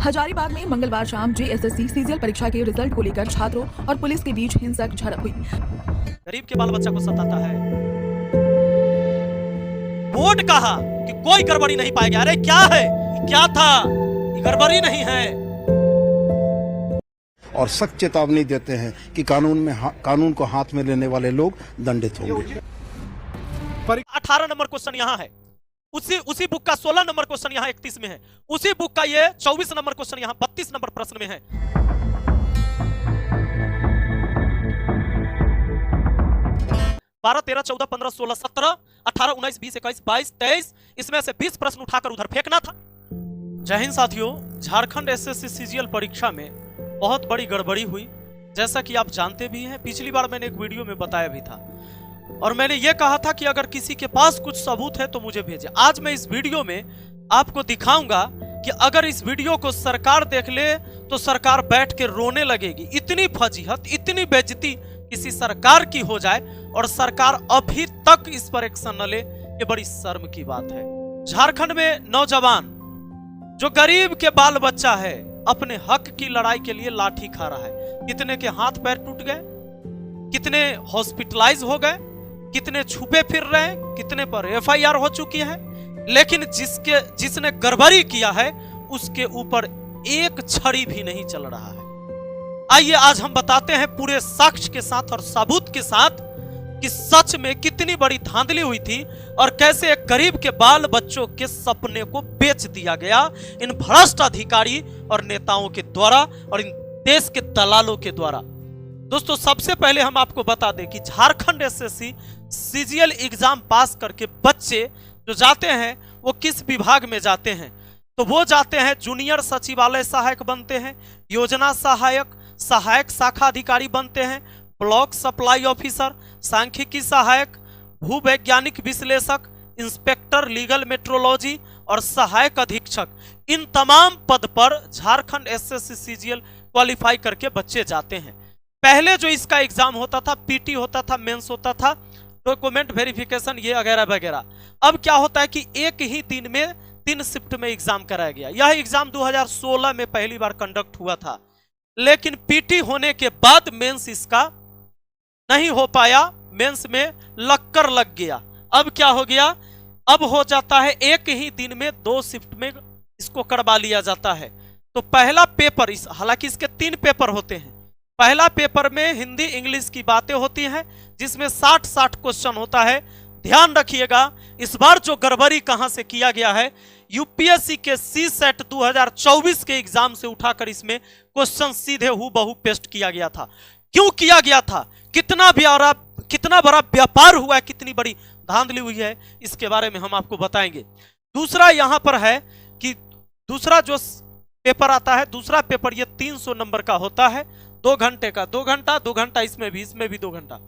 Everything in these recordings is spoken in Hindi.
हजारीबाग में मंगलवार शाम जेएसएससी सीजीएल परीक्षा के रिजल्ट को लेकर छात्रों और पुलिस के बीच हिंसक झड़प हुई। गरीब के बाल बच्चा को सताता है। बोर्ड कहा कि कोई गड़बड़ी नहीं पाएगा। अरे क्या है, क्या था, ये गड़बड़ी नहीं है। और सख्त चेतावनी देते हैं कि कानून को हाथ में लेने वाले लोग दंडित होंगे। 18 नंबर क्वेश्चन यहाँ है, उसी बुक का 16 नंबर क्वेश्चन यहाँ 31 में है, उसी बुक का ये 24 नंबर क्वेश्चन यहाँ 32 नंबर प्रश्न में है। 12, 13, 14, 15, 16, 17, 18, 19, 20, 21, 22, 23 इसमें से 20 प्रश्न उठाकर उधर फेंकना था। जय हिंद साथियों, झारखंड एसएससी सीजीएल परीक्षा में बहुत बड़ी गड़बड़ी हुई, जैसा कि आप जानते भी हैं। पिछली बार मैंने एक वीडियो में बताया भी था और मैंने ये कहा था कि अगर किसी के पास कुछ सबूत है तो मुझे भेजें। आज मैं इस वीडियो में आपको दिखाऊंगा कि अगर इस वीडियो को सरकार देख ले तो सरकार बैठ के रोने लगेगी। इतनी फजीहत, इतनी बेइज्जती किसी सरकार की हो जाए और सरकार अभी तक इस पर एक्शन न ले, ये बड़ी शर्म की बात है। झारखंड में नौजवान जो गरीब के बाल बच्चा है अपने हक की लड़ाई के लिए लाठी खा रहा है। कितने के हाथ पैर टूट गए, कितने हॉस्पिटलाइज हो गए, कितने छुपे फिर रहे हैं, कितने पर एफआईआर हो चुकी है, लेकिन जिसने गड़बड़ी किया है उसके ऊपर एक छड़ी भी नहीं चल रहा है। आइए आज हम बताते हैं पूरे साक्ष्य के साथ और सबूत के साथ कि सच में कितनी बड़ी धांधली हुई थी और कैसे एक गरीब के बाल बच्चों के सपने को बेच दिया गया इन भ्रष्ट अधिकारी और नेताओं के द्वारा और इन देश के दलालों के द्वारा। दोस्तों, सबसे पहले हम आपको बता दें कि झारखंड एसएससी सीजीएल एग्जाम पास करके बच्चे जो जाते हैं वो किस विभाग में जाते हैं, तो वो जाते हैं जूनियर सचिवालय सहायक बनते हैं, योजना सहायक, सहायक शाखा अधिकारी बनते हैं, ब्लॉक सप्लाई ऑफिसर, सांख्यिकी सहायक, भूवैज्ञानिक विश्लेषक, इंस्पेक्टर लीगल मेट्रोलॉजी और सहायक अधीक्षक। इन तमाम पद पर झारखंड एसएससी सीजीएल क्वालिफाई करके बच्चे जाते हैं। पहले जो इसका एग्जाम होता था, पीटी होता था, मेंस होता था, डॉक्यूमेंट वेरिफिकेशन, ये वगैरह वगैरह। अब क्या होता है कि एक ही दिन में 3 शिफ्ट में एग्जाम कराया गया। यह एग्जाम 2016 में पहली बार कंडक्ट हुआ था, लेकिन पीटी होने के बाद मेंस इसका नहीं हो पाया, मेंस में लक्कर लग गया। अब क्या हो गया, अब हो जाता है एक ही दिन में 2 शिफ्ट में इसको करवा लिया जाता है। तो पहला पेपर, हालांकि इसके 3 पेपर होते हैं। पहला पेपर में हिंदी इंग्लिश की बातें होती हैं जिसमें 60 क्वेश्चन होता है। ध्यान रखिएगा, इस बार जो गड़बड़ी कहां से किया गया है, यूपीएससी के सीसेट 2024 के एग्जाम से उठाकर इसमें क्वेश्चन सीधे हूबहू पेस्ट किया गया था। क्यों किया गया था, कितना बड़ा व्यापार हुआ है, कितनी बड़ी धांधली हुई है, इसके बारे में हम आपको बताएंगे। दूसरा यहां पर है कि दूसरा जो पेपर आता है, दूसरा पेपर ये 300 नंबर का होता है, 2 घंटे का, 2 घंटा इसमें भी 2 घंटा।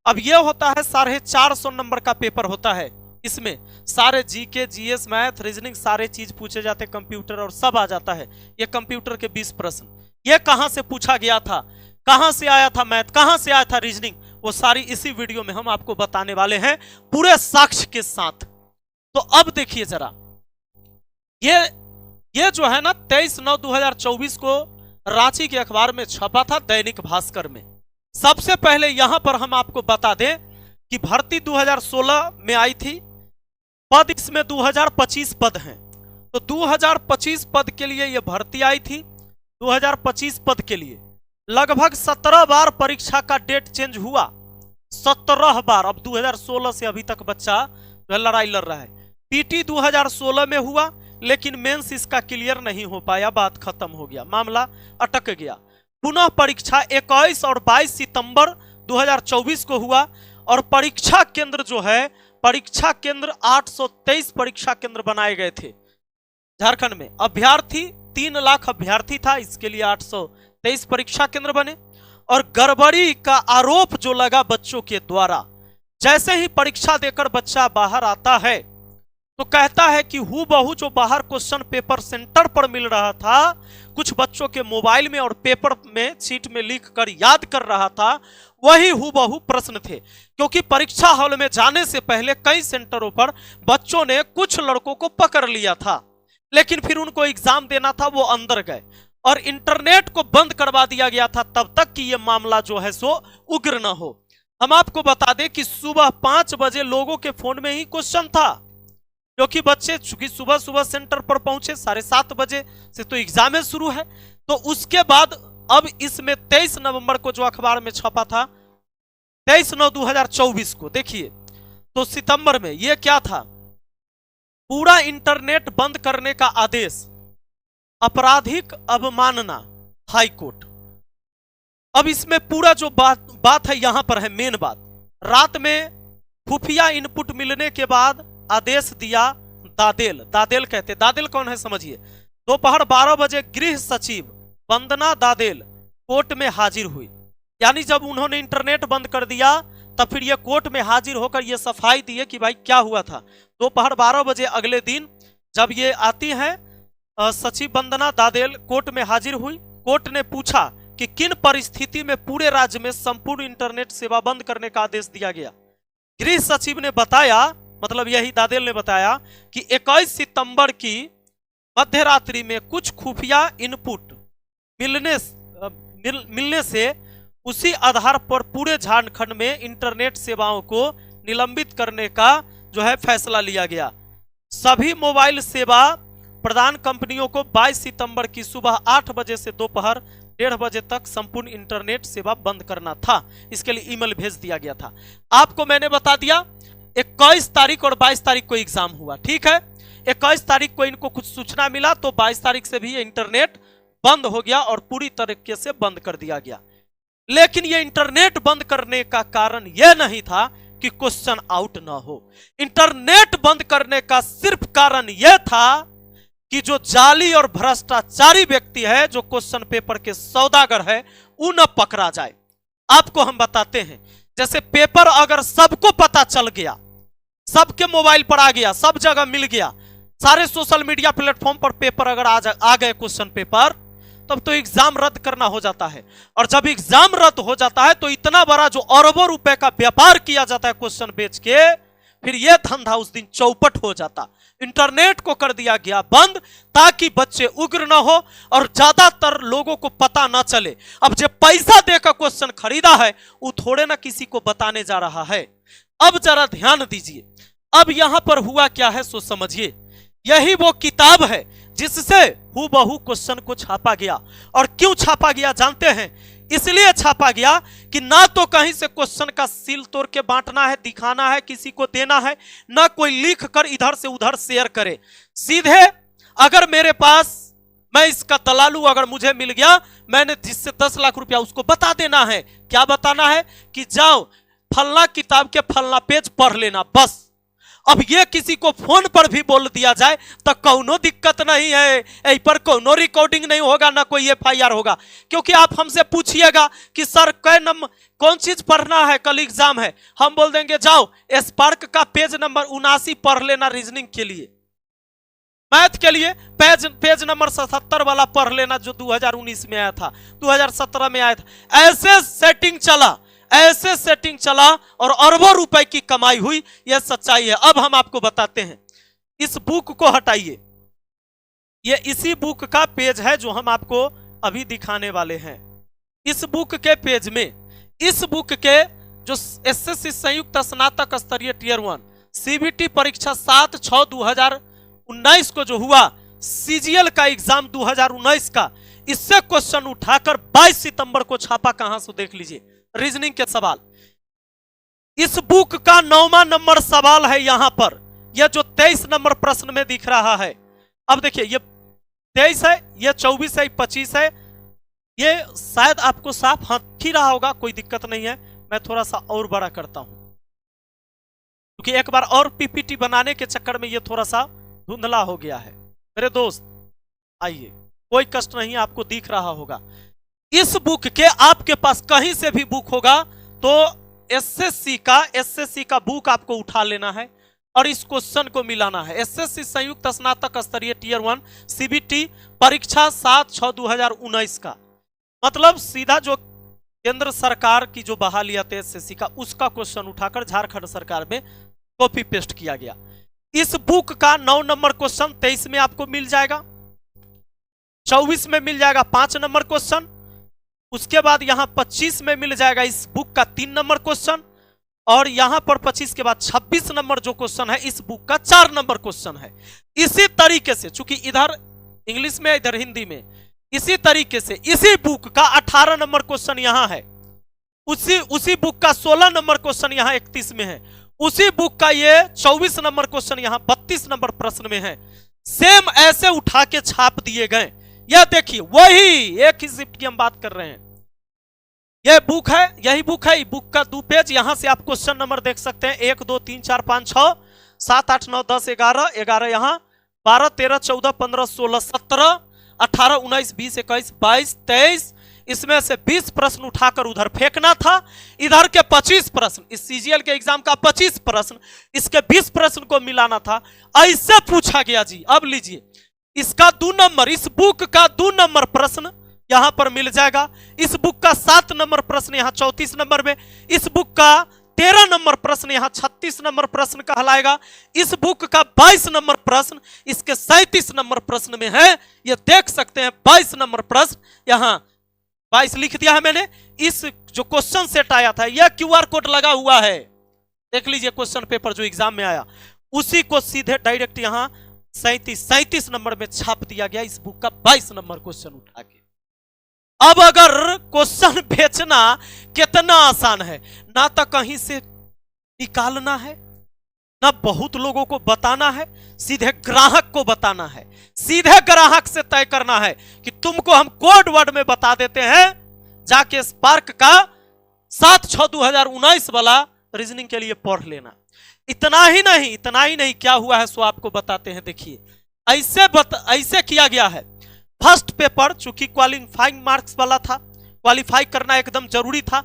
अब ये होता है 450 नंबर का पेपर होता है। इसमें सारे जीके, जीएस, मैथ, रीजनिंग सारे चीज पूछे जाते हैं, कंप्यूटर और सब आ जाता है। ये कंप्यूटर के 20 प्रश्न, ये कहां से पूछा गया था, कहां से आया था मैथ, कहां से आया था रीजनिंग, वो सारी इसी वीडियो में हम आपको बताने वाले हैं पूरे साक्ष्य के साथ। तो अब देखिए जरा, ये जो है ना 23/9/2024 को रांची के अखबार में छपा था, दैनिक भास्कर में। सबसे पहले यहां पर हम आपको बता दें कि भर्ती 2016 में आई थी, पद इसमें 2025 पद हैं। तो 2025 पद के लिए यह भर्ती आई थी। 2025 पद के लिए लगभग 17 बार परीक्षा का डेट चेंज हुआ, 17 बार। अब 2016 से अभी तक बच्चा लड़ाई लड़ रहा है। पीटी 2016 में हुआ, लेकिन मेंस इसका क्लियर नहीं हो पाया, बात खत्म हो गया, मामला अटक गया। पुनः परीक्षा 21 और 22 सितंबर 2024 को हुआ और परीक्षा केंद्र जो है, परीक्षा केंद्र 823 परीक्षा केंद्र बनाए गए थे झारखंड में। अभ्यर्थी 3 लाख अभ्यर्थी था, इसके लिए 823 परीक्षा केंद्र बने। और गड़बड़ी का आरोप जो लगा बच्चों के द्वारा, जैसे ही परीक्षा देकर बच्चा बाहर आता है तो कहता है कि हूबहू जो बाहर क्वेश्चन पेपर सेंटर पर मिल रहा था, कुछ बच्चों के मोबाइल में और पेपर में शीट में लिख कर याद कर रहा था, वही हूबहू प्रश्न थे। क्योंकि परीक्षा हॉल में जाने से पहले कई सेंटरों पर बच्चों ने कुछ लड़कों को पकड़ लिया था, लेकिन फिर उनको एग्जाम देना था, वो अंदर गए और इंटरनेट को बंद करवा दिया गया था तब तक कि ये मामला जो है सो उग्र न हो। हम आपको बता दें कि सुबह 5 बजे लोगों के फोन में ही क्वेश्चन था, क्योंकि बच्चे चूंकि सुबह सुबह सेंटर पर पहुंचे, 7:30 बजे से तो एग्जाम शुरू है। तो उसके बाद अब इसमें 23 नवंबर को जो अखबार में छपा था, 23/9/2024 को देखिए, तो सितंबर में यह क्या था, पूरा इंटरनेट बंद करने का आदेश, आपराधिक अवमानना, हाई कोर्ट। अब इसमें पूरा जो बात है यहां पर है मेन बात, रात में खुफिया इनपुट मिलने के बाद आदेश दिया दादेल। दादेल कहते, दादेल कौन है समझिए। दोपहर 12 बजे गृह सचिव वंदना दादेल कोर्ट में हाजिर हुई, यानी जब उन्होंने इंटरनेट बंद कर दिया तब फिर ये कोर्ट में हाजिर होकर ये सफाई दिए कि भाई क्या हुआ था। दोपहर 12 बजे अगले दिन जब ये आती हैं सचिव वंदना दादेल कोर्ट में हाजिर हुई, कोर्ट ने पूछा कि किन परिस्थिति में पूरे राज्य में संपूर्ण इंटरनेट सेवा बंद करने का आदेश दिया गया। गृह सचिव ने बताया, मतलब यही दादेल ने बताया कि 21 सितंबर की मध्य रात्रि में कुछ खुफिया इनपुट मिलने से उसी आधार पर पूरे झारखंड में इंटरनेट सेवाओं को निलंबित करने का जो है फैसला लिया गया। सभी मोबाइल सेवा प्रदान कंपनियों को 22 सितंबर की सुबह 8 बजे से दोपहर 1:30 बजे तक संपूर्ण इंटरनेट सेवा बंद करना था। इसके लिए ईमेल भेज दिया गया था। आपको मैंने बता दिया 21 तारीख और 22 तारीख को एग्जाम हुआ, ठीक है। 21 तारीख को इनको कुछ सूचना मिला तो 22 तारीख से भी ये इंटरनेट बंद हो गया और पूरी तरीके से बंद कर दिया गया। लेकिन ये इंटरनेट बंद करने का कारण यह नहीं था कि क्वेश्चन आउट ना हो। इंटरनेट बंद करने का सिर्फ कारण यह था कि जो जाली और भ्रष्टाचारी व्यक्ति है, जो क्वेश्चन पेपर के सौदागर है, वो न पकड़ा जाए। आपको हम बताते हैं, जैसे पेपर अगर सबको पता चल गया, सबके मोबाइल पर आ गया, सब जगह मिल गया, सारे सोशल मीडिया प्लेटफॉर्म पर पेपर अगर आ गए क्वेश्चन पेपर, तब तो एग्जाम रद्द करना हो जाता है। और जब एग्जाम रद्द हो जाता है तो इतना बड़ा जो अरबों रुपए का व्यापार किया जाता है क्वेश्चन बेच के, फिर यह धंधा उस दिन चौपट हो जाता। इंटरनेट को कर दिया गया बंद ताकि बच्चे उग्र ना हो और ज्यादातर लोगों को पता ना चले। अब जो पैसा देकर क्वेश्चन खरीदा है वो थोड़े ना किसी को बताने जा रहा है। अब जरा ध्यान दीजिए, अब यहां पर हुआ क्या है सो समझिए। यही वो किताब है जिससे हूबहू क्वेश्चन को छापा गया। और क्यों छापा गया जानते हैं? इसलिए छापा गया कि ना तो कहीं से क्वेश्चन का सील तोड़ के बांटना है, दिखाना है, किसी को देना है, ना कोई लिख कर इधर से उधर शेयर करे। सीधे अगर मेरे पास, मैं इसका दलालू अगर मुझे मिल गया, मैंने जिससे 10 लाख रुपया, उसको बता देना है। क्या बताना है? कि जाओ फलना किताब के फलना पेज पढ़ लेना, बस। अब ये किसी को फोन पर भी बोल दिया जाए तो कोनो दिक्कत नहीं है, यहीं पर कोनो रिकॉर्डिंग नहीं होगा, ना कोई FIR होगा। क्योंकि आप हमसे पूछिएगा कि सर कौन चीज पढ़ना है, कल एग्जाम है, हम बोल देंगे जाओ स्पार्क का पेज नंबर 79 पढ़ लेना, रीजनिंग के लिए। मैथ के लिए पेज नंबर 77 वाला पढ़ लेना, जो 2019 में आया था, 2017 में आया था। ऐसे सेटिंग चला और अरबों रुपए की कमाई हुई। यह सच्चाई है। अब हम आपको बताते हैं, इस बुक को हटाइए, यह इसी बुक का पेज है जो हम आपको अभी दिखाने वाले हैं। इस बुक के पेज में, इस बुक के जो SSC संयुक्त स्नातक स्तरीय टियर 1 CBT परीक्षा 7/6/2019 को जो हुआ, CGL का एग्जाम 2019 का, इससे क्वेश्चन उठाकर 22 सितंबर को छापा। कहां से देख लीजिए, रीजनिंग के सवाल। इस बुक का 9वां नंबर सवाल है यहां पर, यह जो 23 नंबर प्रश्न में दिख रहा है। अब देखिए, ये 23 है, ये 24 है, 25 है। ये शायद आपको साफ हाथ ही रहा होगा, कोई दिक्कत नहीं है। मैं थोड़ा सा और बड़ा करता हूं, क्योंकि एक बार और PPT बनाने के चक्कर में ये थोड़ा सा धुंधला हो गया है। मेरे दोस्त आइए, कोई कष्ट नहीं, आपको दिख रहा होगा। इस बुक के, आपके पास कहीं से भी बुक होगा तो SSC का बुक आपको उठा लेना है और इस क्वेश्चन को मिलाना है। SSC संयुक्त स्नातक स्तरीय टियर 1 CBT परीक्षा 7/6/2019 का, मतलब सीधा जो केंद्र सरकार की जो बहाली आती है SSC का, उसका क्वेश्चन उठाकर झारखंड सरकार में कॉपी पेस्ट किया गया। इस बुक का 9 नंबर क्वेश्चन 23 में आपको मिल जाएगा, 24 में मिल जाएगा 5 नंबर क्वेश्चन, उसके बाद यहां 25 में मिल जाएगा इस बुक का 3 नंबर क्वेश्चन, और यहां पर 25 के बाद 26 नंबर जो क्वेश्चन है इस बुक का 4 नंबर क्वेश्चन है। इसी तरीके से, चूंकि इधर इंग्लिश में इधर हिंदी में, इसी तरीके से इसी बुक का 18 नंबर क्वेश्चन यहां है, उसी बुक का 16 नंबर क्वेश्चन यहां 31 में है, उसी बुक का ये 24 नंबर क्वेश्चन यहां 32 नंबर प्रश्न में है। सेम ऐसे उठा के छाप दिए गए। यह देखिए वही एक ही शिफ्ट की हम बात कर रहे हैं। यह बुक है, यही बुक है, बुक का 2 पेज। यहां से आप क्वेश्चन नंबर देख सकते हैं 1 2 3 4 5 6 7 8 9 10 11 11 यहां 12 13 14 15 16 17 18 19 20 21 22 23, इसमें से 20 प्रश्न उठाकर उधर फेंकना था। इधर के 25 प्रश्न, इस सीजीएल के एग्जाम का 25 प्रश्न, इसके 20 प्रश्न को मिलाना था। ऐसे पूछा गया जी। अब लीजिए इसका 2 नंबर, इस बुक का 2 नंबर प्रश्न यहां पर मिल जाएगा, इस बुक का 7 नंबर प्रश्न यहां 34 नंबर में, इस बुक का 13 नंबर प्रश्न यहां 36 नंबर प्रश्न कहलाएगा, इस बुक का 22 नंबर प्रश्न इसके 37 नंबर प्रश्न में है। ये देख सकते हैं 22 नंबर प्रश्न, यहां 22 लिख दिया है मैंने। इस जो क्वेश्चन सेट आया था यह क्यूआर कोड लगा हुआ है, देख लीजिए क्वेश्चन पेपर जो एग्जाम में आया, उसी को सीधे डायरेक्ट यहां 37 नंबर में छाप दिया गया इस बुक का 22 नंबर क्वेश्चन उठा के। अब अगर क्वेश्चन बेचना कितना आसान है, ना तो कहीं से निकालना है, ना बहुत लोगों को बताना है, सीधे ग्राहक को बताना है, सीधे ग्राहक से तय करना है कि तुमको हम कोड वर्ड में बता देते हैं, जाके स्पार्क का 7/6/2019 वाला रीजनिंग के लिए पढ़ लेना। इतना ही नहीं, क्या हुआ है सो आपको बताते हैं। देखिए ऐसे किया गया है। फर्स्ट पेपर चूंकि क्वालिफाइंग मार्क्स वाला था, क्वालिफाई करना एकदम जरूरी था,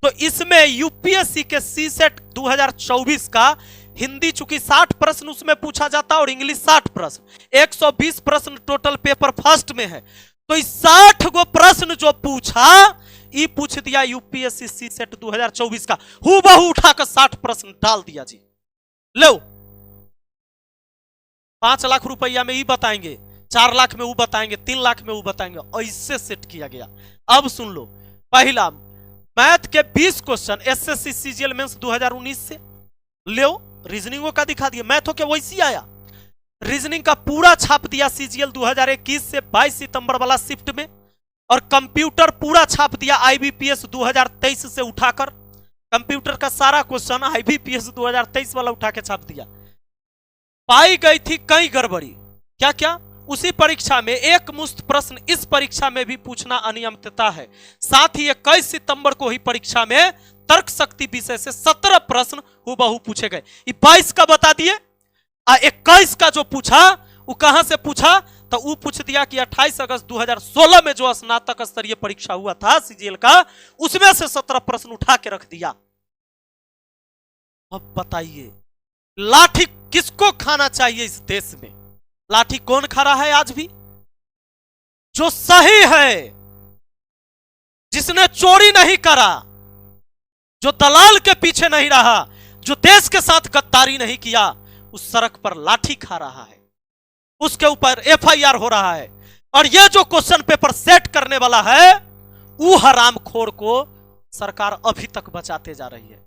तो इसमें यूपीएससी के सीसेट 2024 का हिंदी चूंकि 60 प्रश्न उसमें पूछा जाता और इंग्लिश 60 प्रश्न, 120 प्रश्न टोटल पेपर फर्स्ट में है। तो इस 60 गो प्रश्न जो पूछा, ये पूछ दिया यूपीएससी सीसेट 2024 का, हूबहू उठाकर 60 प्रश्न डाल दिया जी। लो 5 लाख रुपया में ये बताएंगे, 4 लाख में वो बताएंगे, 3 लाख में वो बताएंगे, ऐसे सेट किया गया। अब सुन लो, पहला मैथ के 20 क्वेश्चन एसएससी सीजीएल मेंस 2019 से लो, रीजनिंगों का दिखा दिया, मैथों के वैसी आया। रीजनिंग का पूरा छाप दिया सीजीएल 2021 से 22 सितंबर वाला शिफ्ट में, और कंप्यूटर पूरा छाप दिया आईबीपीएस 2023 से उठाकर, कंप्यूटर का सारा क्वेश्चन आईबीपीएस 2023 वाला उठा के छाप दिया। पाई गई थी कई गड़बड़ी, क्या क्या? उसी परीक्षा में एक मुश्त प्रश्न इस परीक्षा में भी पूछना अनियमितता है। साथ ही 21 सितंबर को ही परीक्षा में तर्क शक्ति विषय से 17 प्रश्न हूबहू पूछे गए। 22 का बता दिए, 21 का जो पूछा वो कहां से पूछा, तो वो पूछ दिया कि 28 अगस्त 2016 में जो स्नातक स्तरीय परीक्षा हुआ था सीजीएल का, उसमें से 17 प्रश्न उठा के रख दिया। अब बताइए लाठी किसको खाना चाहिए इस देश में? लाठी कौन खा रहा है आज भी? जो सही है, जिसने चोरी नहीं करा, जो दलाल के पीछे नहीं रहा, जो देश के साथ गद्दारी नहीं किया, उस सड़क पर लाठी खा रहा है, उसके ऊपर एफआईआर हो रहा है। और यह जो क्वेश्चन पेपर सेट करने वाला है, वो हरामखोर को सरकार अभी तक बचाते जा रही है।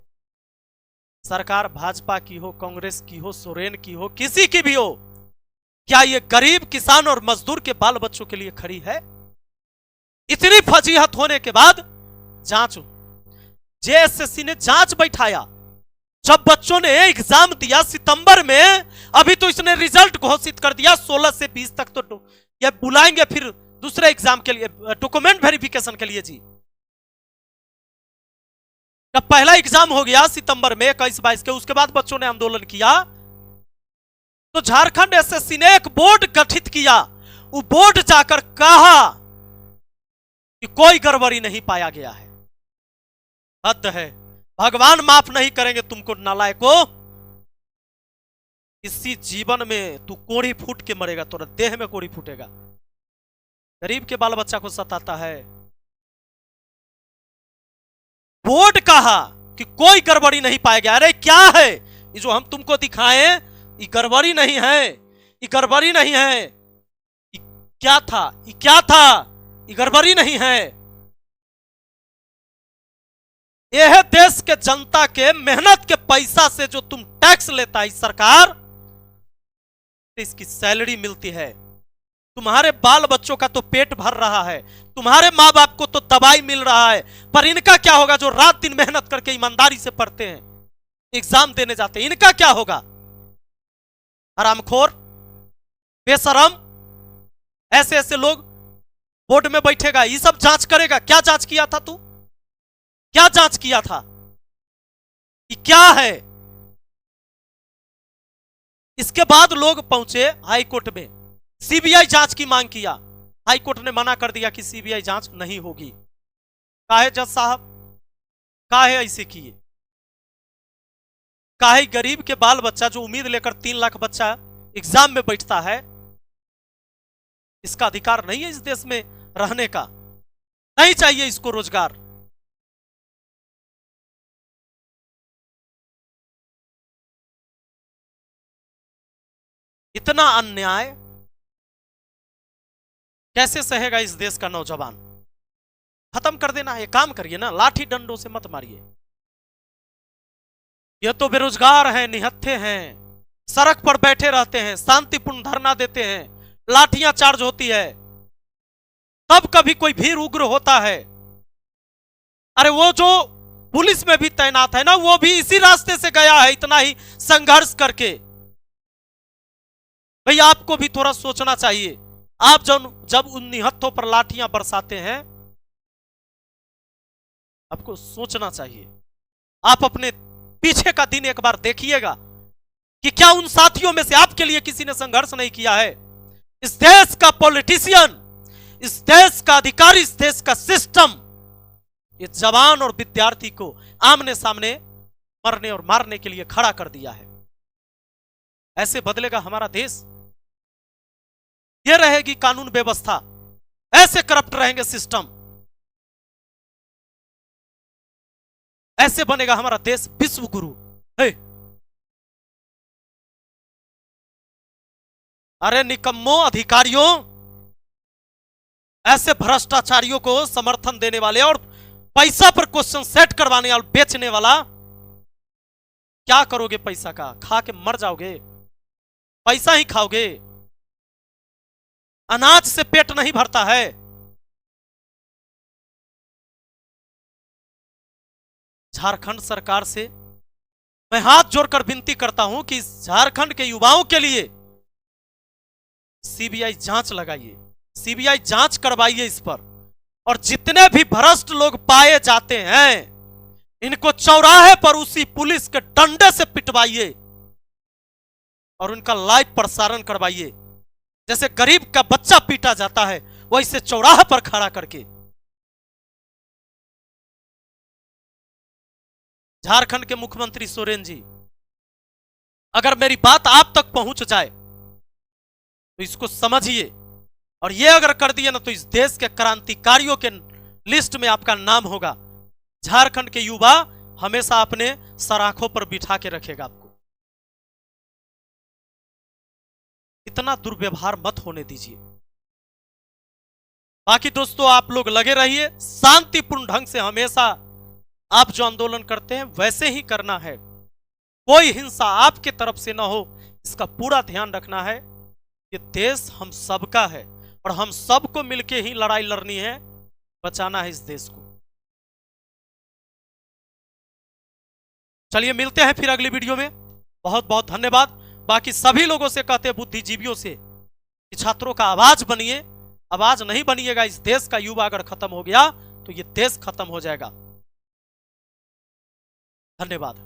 सरकार भाजपा की हो, कांग्रेस की हो, सोरेन की हो, किसी की भी हो, क्या ये गरीब किसान और मजदूर के बाल बच्चों के लिए खड़ी है? इतनी फजीहत होने के बाद जांच, जेएसएससी ने जांच बैठाया। जब बच्चों ने एग्जाम दिया सितंबर में, अभी तो इसने रिजल्ट घोषित कर दिया 16 से 20 तक, तो ये बुलाएंगे फिर दूसरे एग्जाम के लिए, डॉक्यूमेंट वेरिफिकेशन के लिए जी। जब पहला एग्जाम हो गया सितंबर में 21-22 के, उसके बाद बच्चों ने आंदोलन किया, तो झारखंड एसएससी ने एक बोर्ड गठित किया। वो बोर्ड जाकर कहा कि कोई गड़बड़ी नहीं पाया गया है। हद है, भगवान माफ नहीं करेंगे तुमको नालायको। इसी जीवन में तू कोड़ी फूट के मरेगा, तोरा देह में कोड़ी फूटेगा। गरीब के बाल बच्चा को सताता है। बोर्ड कहा कि कोई गड़बड़ी नहीं पाया गया। अरे क्या है ये जो हम तुमको दिखाएं, ये गड़बड़ी नहीं है, ये गड़बड़ी नहीं है। ये क्या था, ये क्या था, ये गड़बड़ी नहीं है। यह है देश के जनता के मेहनत के पैसा से जो तुम टैक्स लेता है सरकार, इसकी सैलरी मिलती है। तुम्हारे बाल बच्चों का तो पेट भर रहा है, तुम्हारे माँ बाप को तो दवाई मिल रहा है, पर इनका क्या होगा जो रात दिन मेहनत करके ईमानदारी से पढ़ते हैं, एग्जाम देने जाते हैं, इनका क्या होगा? हरामखोर, बेशरम, ऐसे ऐसे लोग बोर्ड में बैठेगा, ये सब जांच करेगा। क्या जांच किया था तू? क्या जांच किया था? ये क्या है? इसके बाद लोग पहुंचे हाई कोर्ट में, सीबीआई जांच की मांग किया। हाई कोर्ट ने मना कर दिया कि सीबीआई जांच नहीं होगी। काहे जज साहब, काहे ऐसे किए? काहे गरीब के बाल बच्चा जो उम्मीद लेकर 3 लाख बच्चा एग्जाम में बैठता है, इसका अधिकार नहीं है इस देश में रहने का? नहीं चाहिए इसको रोजगार? इतना अन्याय कैसे सहेगा इस देश का नौजवान? खत्म कर देना है। काम करिए ना, लाठी डंडों से मत मारिए। ये तो बेरोजगार हैं, निहत्थे हैं, सड़क पर बैठे रहते हैं, शांतिपूर्ण धरना देते हैं, लाठियां चार्ज होती है, तब कभी कोई भीड़ उग्र होता है। अरे वो जो पुलिस में भी तैनात है ना, वो भी इसी रास्ते से गया है, इतना ही संघर्ष करके। भाई आपको भी थोड़ा सोचना चाहिए। आप जब उन निहत्थों पर लाठियां बरसाते हैं, आपको सोचना चाहिए। आप अपने पीछे का दिन एक बार देखिएगा कि क्या उन साथियों में से आपके लिए किसी ने संघर्ष नहीं किया है? इस देश का पॉलिटिशियन, इस देश का अधिकारी, इस देश का सिस्टम ये जवान और विद्यार्थी को आमने सामने मरने और मारने के लिए खड़ा कर दिया है। ऐसे बदलेगा हमारा देश? ये रहेगी कानून व्यवस्था? ऐसे करप्ट रहेंगे सिस्टम? ऐसे बनेगा हमारा देश विश्व गुरु? अरे निकम्मो अधिकारियों, ऐसे भ्रष्टाचारियों को समर्थन देने वाले और पैसा पर क्वेश्चन सेट करवाने और बेचने वाला, क्या करोगे पैसा का? खा के मर जाओगे, पैसा ही खाओगे। अनाज से पेट नहीं भरता है। झारखंड सरकार से मैं हाथ जोड़कर विनती करता हूं कि झारखंड के युवाओं के लिए सीबीआई जांच लगाइए, सीबीआई जांच करवाइए इस पर, और जितने भी भ्रष्ट लोग पाए जाते हैं इनको चौराहे पर उसी पुलिस के डंडे से पिटवाइए और उनका लाइव प्रसारण करवाइए। जैसे गरीब का बच्चा पीटा जाता है वैसे चौराहे पर खड़ा करके। झारखंड के मुख्यमंत्री सोरेन जी, अगर मेरी बात आप तक पहुंच जाए तो इसको समझिए, और ये अगर कर दिए ना तो इस देश के क्रांतिकारियों के लिस्ट में आपका नाम होगा। झारखंड के युवा हमेशा अपने सराखों पर बिठा के रखेगा आपको। इतना दुर्व्यवहार मत होने दीजिए। बाकी दोस्तों आप लोग लगे रहिए, शांतिपूर्ण ढंग से हमेशा आप जो आंदोलन करते हैं वैसे ही करना है। कोई हिंसा आपके तरफ से ना हो, इसका पूरा ध्यान रखना है। ये देश हम सबका है और हम सबको मिलके ही लड़ाई लड़नी है, बचाना है इस देश को। चलिए मिलते हैं फिर अगली वीडियो में। बहुत बहुत धन्यवाद। बाकी सभी लोगों से कहते हैं, बुद्धिजीवियों से, कि छात्रों का आवाज बनिए। आवाज नहीं बनिएगा, इस देश का युवा अगर खत्म हो गया तो ये देश खत्म हो जाएगा। धन्यवाद।